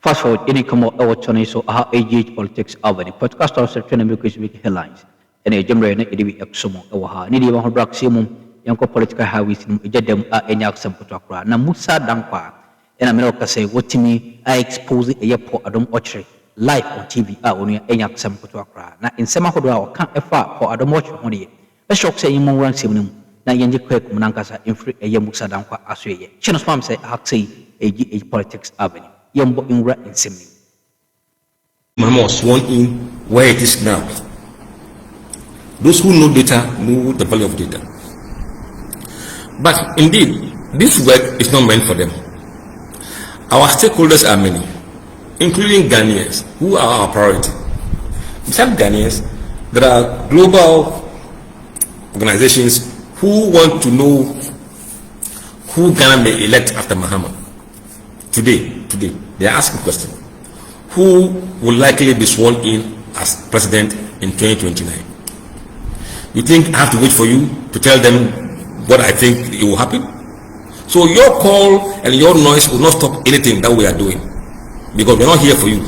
Fast forward, any come out our so aha age politics avani podcast also trying to make headlines. And a jumre na idibi exomo awaha ni di bang brak simum yang ko political highways ijadem a enyak sam kutwa na Musah Dankwah and America say what to me I expose a yapo A.Okyere live on TV on enyak sam kutwa na in sema hodwa kan efa for A.Okyere honi a shock say imon ran simum na yanje kwek munankasa infri a Musah Dankwah asweye chino spam say haksi a politics avenue yambo inra in simni Mahama was sworn in where it is now. Those who know data know the value of data. But indeed, this work is not meant for them. Our stakeholders are many, including Ghanaians, who are our priority. Besides Ghanaians, there are global organizations who want to know who Ghana may elect after Mahama. Today, they are asking questions. Who will likely be sworn in as president in 2029? You think I have to wait for you to tell them what I think it will happen? So your call and your noise will not stop anything that we are doing, because we're not here for you.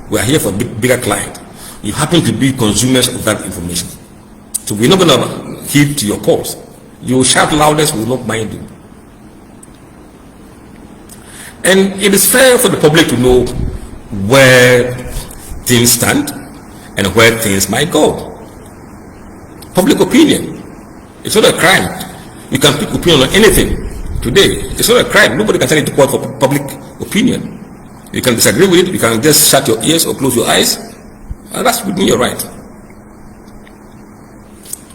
We are here for a bigger client. You happen to be consumers of that information. So we're not going to heed to your calls. You shout loudest, we will not mind you. And it is fair for the public to know where things stand and where things might go. Public opinion, it's not a crime. You can pick opinion on anything today. It's not a crime. Nobody can tell you to court for public opinion. You can disagree with it. You can just shut your ears or close your eyes, and that's within your right.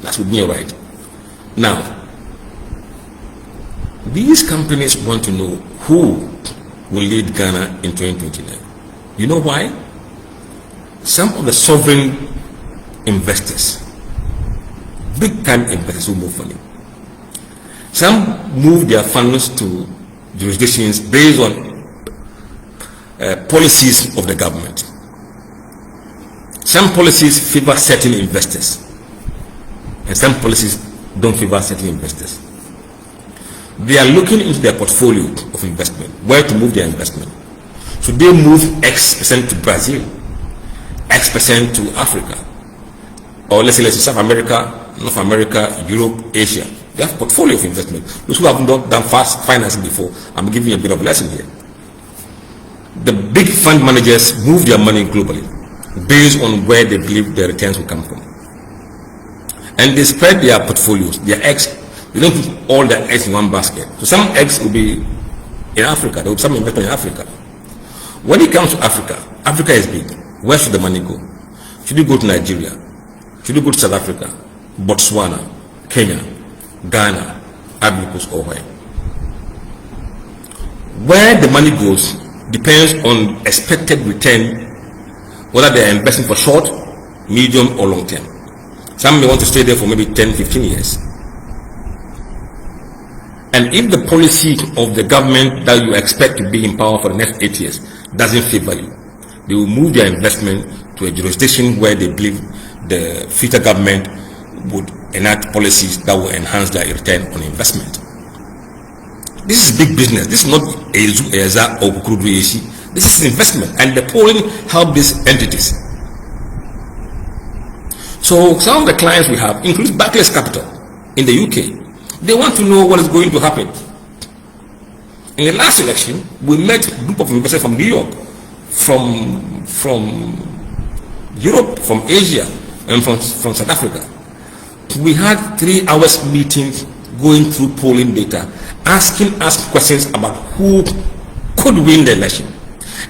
That's within your right. Now, these companies want to know who will lead Ghana in 2029. You know why? Some of the sovereign investors, big time investors who move money, some move their funds to jurisdictions based on policies of the government. Some policies favor certain investors, and some policies don't favor certain investors. They are looking into their portfolio of investment, where to move their investment. Should they move X% to Brazil, X% to Africa, or let's say South America, North America, Europe, Asia? They have a portfolio of investment. Those who have not done fast financing before, I'm giving you a bit of a lesson here. The big fund managers move their money globally based on where they believe their returns will come from. And they spread their portfolios, their eggs. They don't put all their eggs in one basket. So some eggs will be in Africa. There will be some investment in Africa. When it comes to Africa, Africa is big. Where should the money go? Should it go to Nigeria? Should it go to South Africa, Botswana, Kenya, Ghana, Ivory Coast, or where? Where the money goes depends on expected return, whether they are investing for short, medium, or long term. Some may want to stay there for maybe 10, 15 years. And if the policy of the government that you expect to be in power for the next 8 years doesn't favor you, they will move their investment to a jurisdiction where they believe the future government would enact policies that will enhance their return on investment. This is big business. This is not a or Kukurudu. This is investment, and the polling help these entities. So some of the clients we have include Barclays Capital in the UK. They want to know what is going to happen. In the last election, we met a group of investors from New York, from Europe, from Asia, and from South Africa. We had 3 hours meetings going through polling data, asking us questions about who could win the election.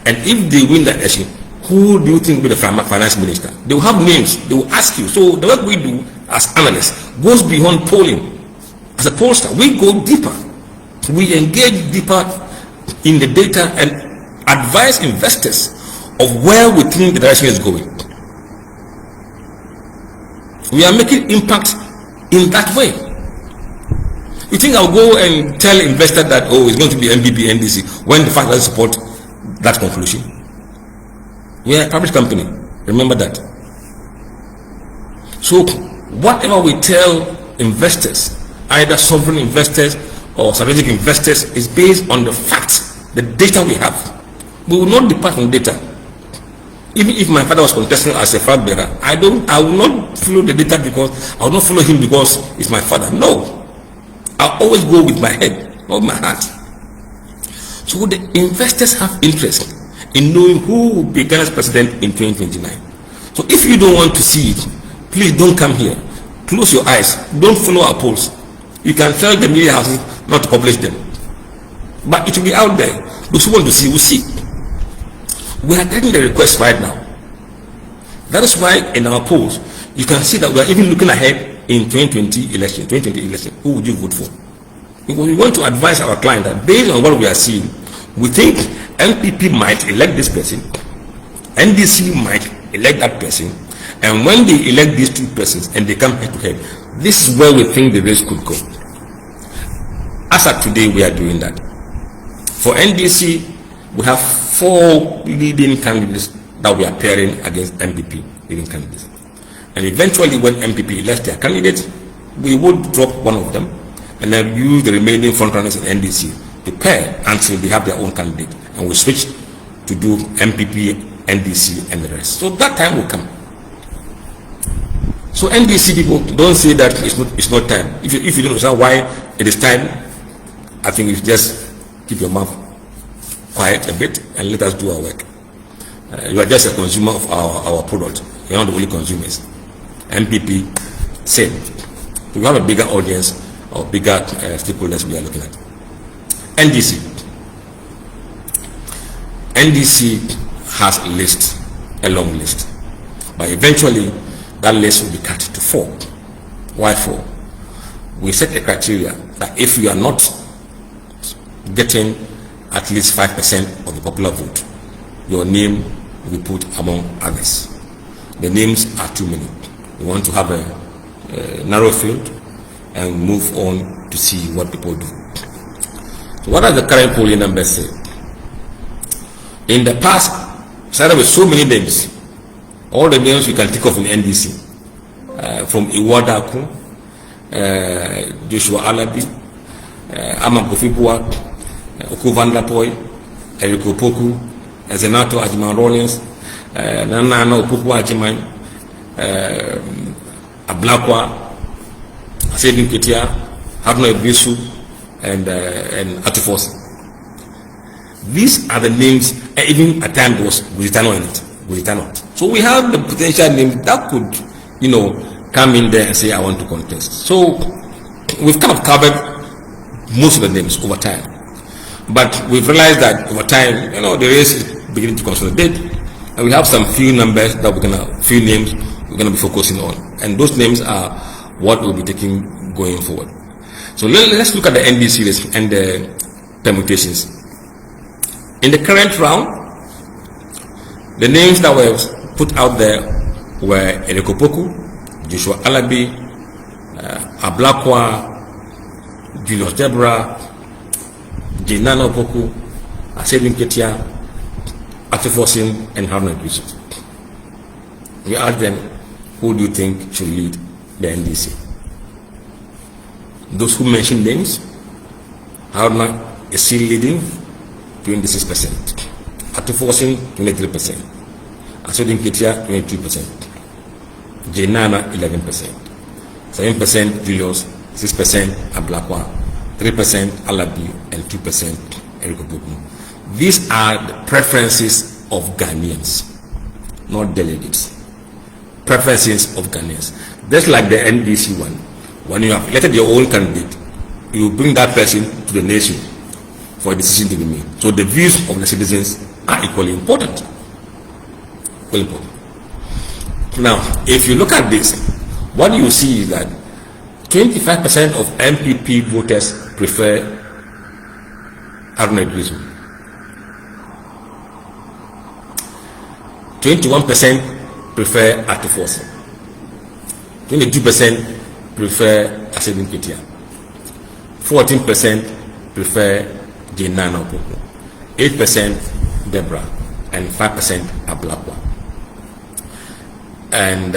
And if they win the election, who do you think will be the finance minister? They will have names. They will ask you. So the work we do as analysts goes beyond polling. As a pollster, we go deeper. We engage deeper in the data and advise investors of where we think the direction is going. We are making impact in that way. You think I'll go and tell investors that, oh, it's going to be NPP, NDC, when the fact doesn't support that conclusion? We are a public company. Remember that. So whatever we tell investors, either sovereign investors or strategic investors, is based on the facts, the data we have. We will not depart from data. Even if my father was contesting as a flag bearer, I will not follow the data because I will not follow him because he's my father. No. I always go with my head, not my heart. So the investors have interest in knowing who will be Ghana's president in 2029. So if you don't want to see it, please don't come here. Close your eyes. Don't follow our polls. You can tell the media houses not to publish them. But it will be out there. Those who want to see will see. We are getting the request right now. That is why in our polls, you can see that we are even looking ahead in 2020 election. Who would you vote for? Because we want to advise our client that based on what we are seeing, we think NPP might elect this person, NDC might elect that person, and when they elect these two persons and they come head to head, this is where we think the race could go. As of today, we are doing that. For NDC, we have 4 leading candidates that we are pairing against NPP leading candidates. And eventually, when NPP elects their candidate, we will drop one of them and then use the remaining frontrunners in NDC to pair until they have their own candidate. And we switch to do NPP, NDC, and the rest. So that time will come. So NDC people, don't say that it's not time. If you don't understand why it is time, I think you just keep your mouth quiet a bit and let us do our work. You are just a consumer of our product. You are not the only consumers. NPP, same. We have a bigger audience or bigger stakeholders we are looking at. NDC has a list, a long list, but eventually that list will be cut to 4. Why 4? We set a criteria that if you are not getting at least 5% of the popular vote, your name will be put among others. The names are too many. We want to have a narrow field and move on to see what people do. So what are the current polling numbers say? In the past, started with so many names. All the names you can think of in NDC, from Iwadaku, Joshua Alabi, Amakofibuwa, Okovandapoy, Eriko Poku, Zenato Ajiman Rollins, Nana Opoku Ajiman, Ablakwa, Asedin Ketia, Harno Ebisu, and Akuffo. These are the names, and even at times there was Guzitano in it. So we have the potential names that could, come in there and say, I want to contest. So we've kind of covered most of the names over time. But we've realized that over time, the race is beginning to consolidate, and we have some few numbers that few names we're gonna be focusing on, and those names are what we'll be taking going forward. So let's look at the NDC list and the permutations. In the current round, the names that were put out there were Eriko Poku, Joshua Alabi, Ablakwa, Julius Deborah, Jinana Opoku, Asedin Ketia, Akuffo, and Haruna Yusuf. We asked them, who do you think should lead the NDC? Those who mentioned names, Haruna is still leading, 26%. Akuffo, 23%. Asedin Ketia, 22%. Jinana, 11%. 7% Julius, 6% Ablakwa, 3% Alabi, and 2% Eriko Poku. These are the preferences of Ghanaians, not delegates. Preferences of Ghanaians. Just like the NDC one, when you have elected your own candidate, you bring that person to the nation for a decision to be made. So the views of the citizens are equally important. Equally important. Now, if you look at this, what you see is that 25% of NPP voters prefer Haruna Yusuf. 21% prefer Akuffo. 22% prefer Asedin Ketia. 14% prefer Jinana Opoku. 8% Deborah, and 5% Ablakwa. And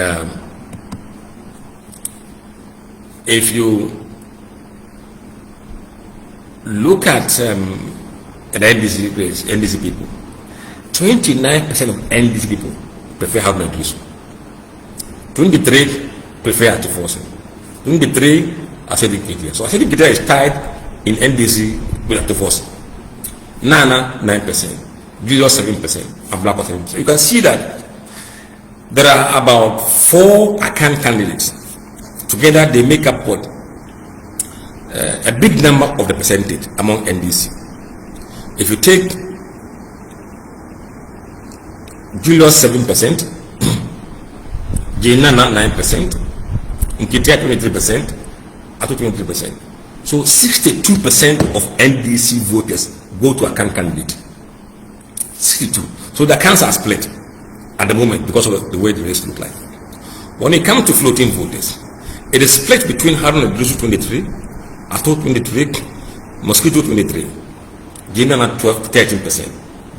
if you look at the NDC people, 29% of NDC people prefer Haruna Idrisu. 23 prefer Akuffo. 23 Asedi Ketia. So Asedi Ketia is tied in NDC with Akuffo. Nana 9%, Julius 7%, and Black 7%. You can see that there are about 4 Akan candidates. Together they make up what? A big number of the percentage among NDC. If you take Julius 7%, Jenana 9%, Nkitia 23%, Addo 23%. So 62% of NDC voters go to a candidate. 62. So the accounts are split at the moment because of the way the race look like. When it comes to floating voters, it is split between Haruna Idrisu 23, Addo 23, Mosquito 23, Jenana 13%,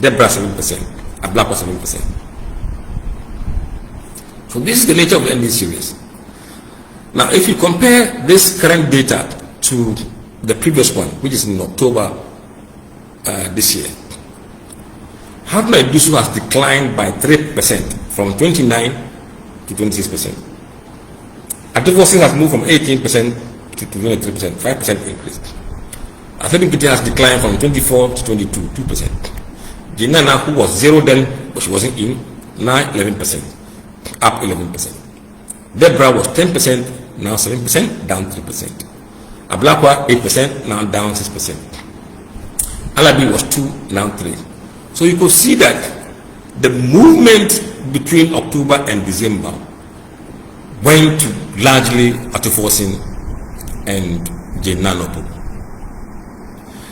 Debra 7%, Ablakwa 7%. So this is the nature of the NDC race. Now, if you compare this current data to the previous one, which is in October this year, Haruna Idrisu has declined by 3% from 29 to 26%. Akuffo has moved from 18% to 23%, 5% increase. Asedi Ketia has declined from 24 to 22, 2%. Jenana, who was 0 then, but she wasn't in, now 11%, up 11%. Debra was 10%, now 7%, down 3%. Ablakwa 8%, now down 6%. Alabi was 2, now 3. So you could see that the movement between October and December went to largely Akuffo and Jenanopo.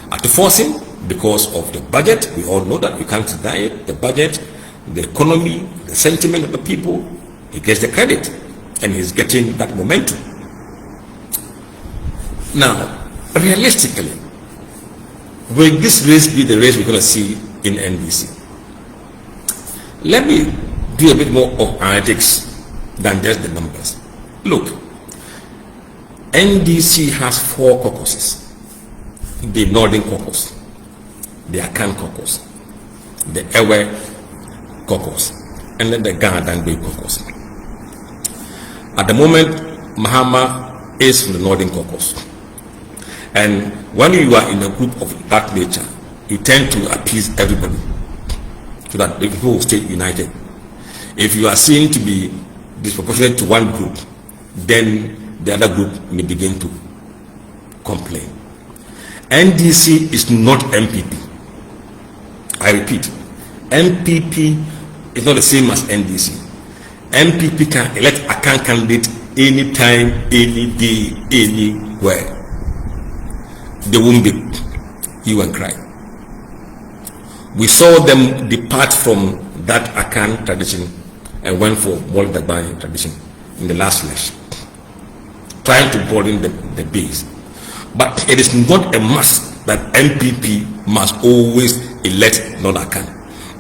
Akuffo because of the budget, we all know that, we can't deny it, the budget, the economy, the sentiment of the people, he gets the credit and he's getting that momentum. Now, realistically, will this race be the race we're going to see in NDC? Let me do a bit more of analytics than just the numbers. Look, NDC has 4 caucuses: the Northern Caucus, the Akan Caucus, the Ewe Caucus, and then the Ghana Caucus. At the moment, Mahama is from the Northern Caucus. And when you are in a group of that nature, you tend to appease everybody so that the people will stay united. If you are seen to be disproportionate to one group, then the other group may begin to complain. NDC is not NPP. I repeat, NPP is not the same as NDC. NPP can elect a candidate anytime, any day, anywhere. They won't be hue and cry. We saw them depart from that Akan tradition and went for Moldagbani tradition in the last election, trying to broaden the base. But it is not a must that NPP must always elect non-Akan,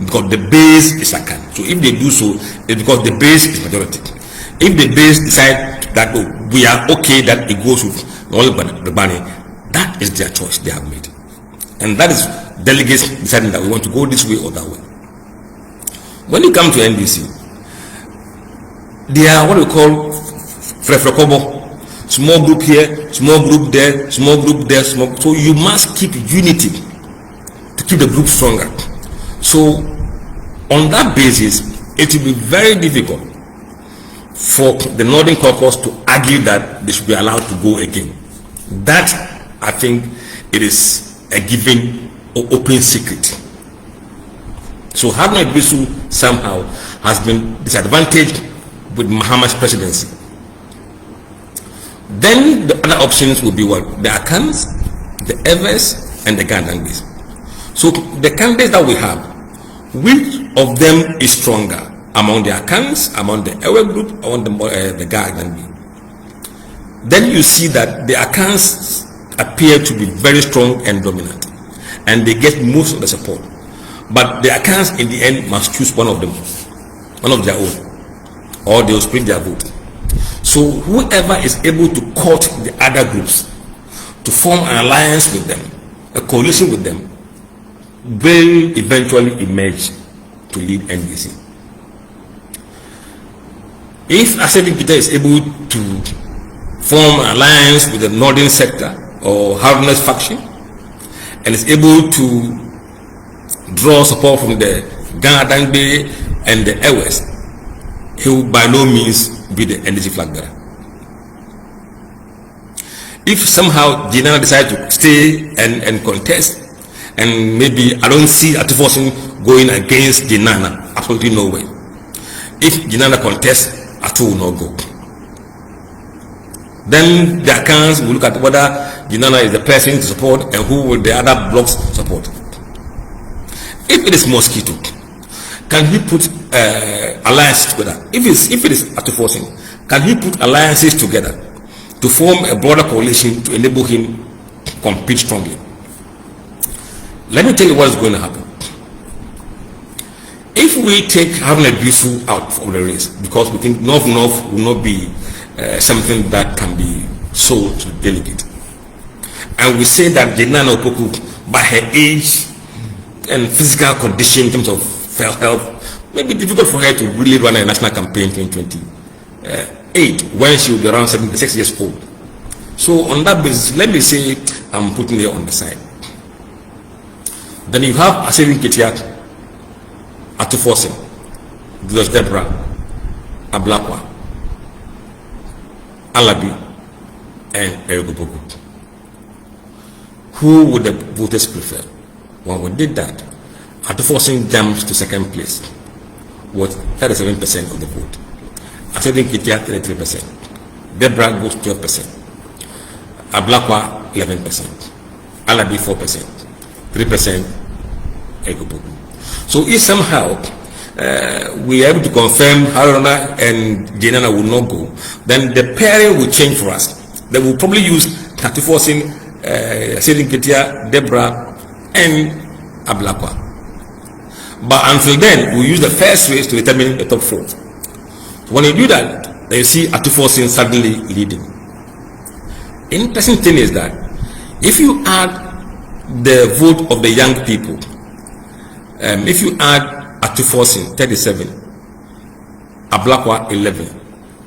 because the base is Akan. So if they do so, it's because the base is majority. If the base decide that we are okay that it goes with Moldagbani, that is their choice they have made. And that is delegates deciding that we want to go this way or that way. When you come to NDC, they are what we call Frefrekobo. Small group here, small group there, small group there, small. So you must keep unity to keep the group stronger. So on that basis, it will be very difficult for the Northern Caucus to argue that they should be allowed to go again. That, I think, it is a given or open secret. So Haruna Idrisu somehow has been disadvantaged with Mahama's presidency. Then the other options will be what? The Akans, the Evers, and the Gandangis. So the candidates that we have, which of them is stronger among the Akans, among the Ewe group, among the Gandangis? Then you see that the Akans appear to be very strong and dominant, and they get most of the support. But the Akans in the end must choose one of them, one of their own, or they will split their vote. So whoever is able to court the other groups to form an alliance with them, a coalition with them, will eventually emerge to lead NDC. If Asedi Peter is able to form an alliance with the northern sector or Harun's faction and is able to draw support from the Ghana Dangbe and the West, he will by no means be the NDC flag bearer. If somehow Jinana decides to stay and contest, and maybe I don't see Atufosin going against Jinana, absolutely no way. If Jinana contests, Atu will not go. Then the accounts will look at whether Jinana is the person to support and who will the other blocks support. If it is Mosquito, can he put alliances together? If it is Atufosin, can he put alliances together to form a broader coalition to enable him to compete strongly? Let me tell you what is going to happen. If we take Haruna Bisu out of the race because we think North will not be something that can be sold to the delegate, and we say that Jinana Opoku, by her age and physical condition in terms of health, may be difficult for her to really run a national campaign in 2028 when she will be around 76 years old. So on that basis, let me say I'm putting her on the side. Then you have Asedi Ketiak, Atufosin, Julius Debra, Ablakwa, Alabi, and Erupt. Who would the voters prefer? When we did that, Atufosin jumps to second place with 37% of the vote. Asedi Ketiak 33%. Debra goes 12%. Ablakwa 11%. Alabi 4%. 3% Erupt. So if somehow we are able to confirm Haruna and Jinana will not go, then the pairing will change for us. They will probably use Atufosin, Asedi Ketia, Debra, and Ablakwa. But until then, we use the first race to determine the top four. So when you do that, then you see Atufosin suddenly leading. Interesting thing is that if you add the vote of the young people, if you add Atufosin 37, Ablakwa 11,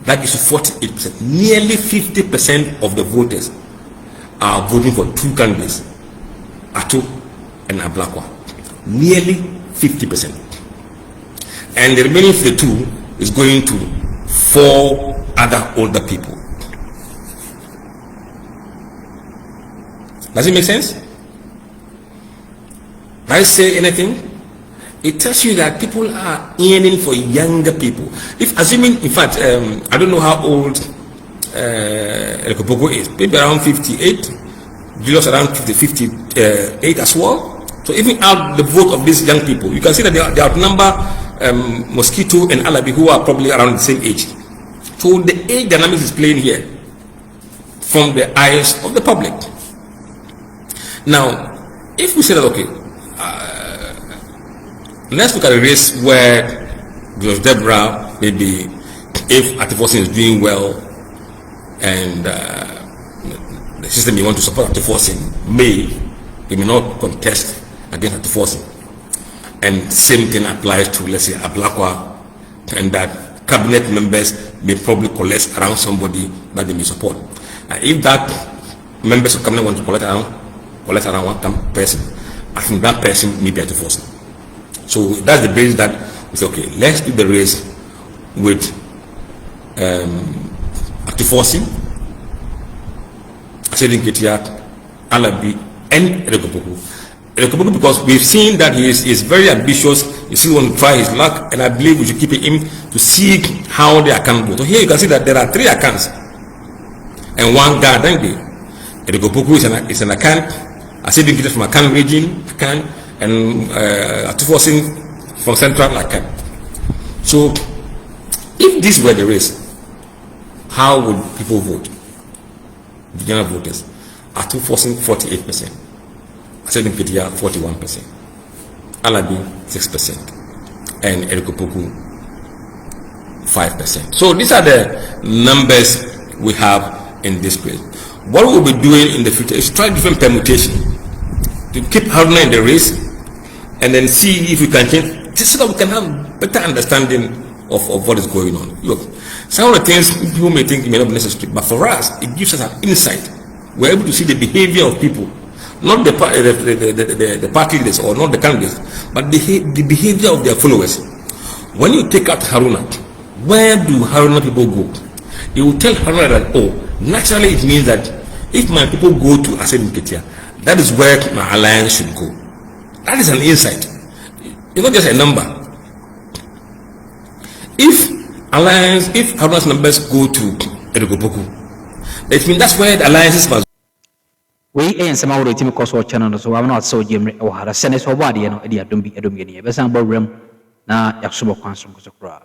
that is 48%. Nearly 50% of the voters are voting for two candidates, Atu and Ablakwa. Nearly 50%. And the remaining 52 is going to 4 other older people. Does it make sense? Did I say anything? It tells you that people are yearning for younger people. If assuming, in fact, I don't know how old Ekopogo is, maybe around 58, Julius around 58 as well. So even out the vote of these young people, you can see that they outnumber Mosquito and Alabi, who are probably around the same age. So the age dynamics is playing here from the eyes of the public. Now, if we say that, okay, let's look at a race where Julius Debra, maybe if Atufosin is doing well and the system you want to support Atufosin they may not contest against Atufosin. And same thing applies to, let's say, Ablakwa, and that cabinet members may probably collect around somebody that they may support. And if that members of cabinet want to collect around one person, I think that person may be Atufosin. So that's the basis that we say, okay, let's do the race with Atufosin, Asedi Ketiak, Alabi, and Erupt, because we've seen that he is very ambitious. He still want to try his luck, and I believe we should keep him to see how the account goes. So here you can see that there are 3 accounts and 1 guard. Erupt is an account. Asedi Ketiak from Akan region, Akan, and Atufosin from Central Akan. So if this were the race, how would people vote? The general voters. Atufosin 48%, Asedi Ketiak 41%, Alabi 6%, and Erupt 5%. So these are the numbers we have in this race. What we'll be doing in the future is try different permutations to keep Haruna in the race, and then see if we can change just so that we can have better understanding of what is going on. Look, some of the things people may think may not be necessary, but for us, it gives us an insight. We're able to see the behavior of people, not the party leaders or not the candidates, but the behavior of their followers. When you take out Haruna, where do Haruna people go? You will tell Haruna that, oh, naturally it means that if my people go to Aseduketia, that is where my alliance should go. That is an insight. It's not just a number. If Haruna's numbers go to Erupt, it means that's where the alliances must. We ain't some of the team cost or channel, so I'm not so Jim or Senate or Wadiano, Edia Dumbi Edumini, Besan Borum, na Yaxubo Consum Kosokra.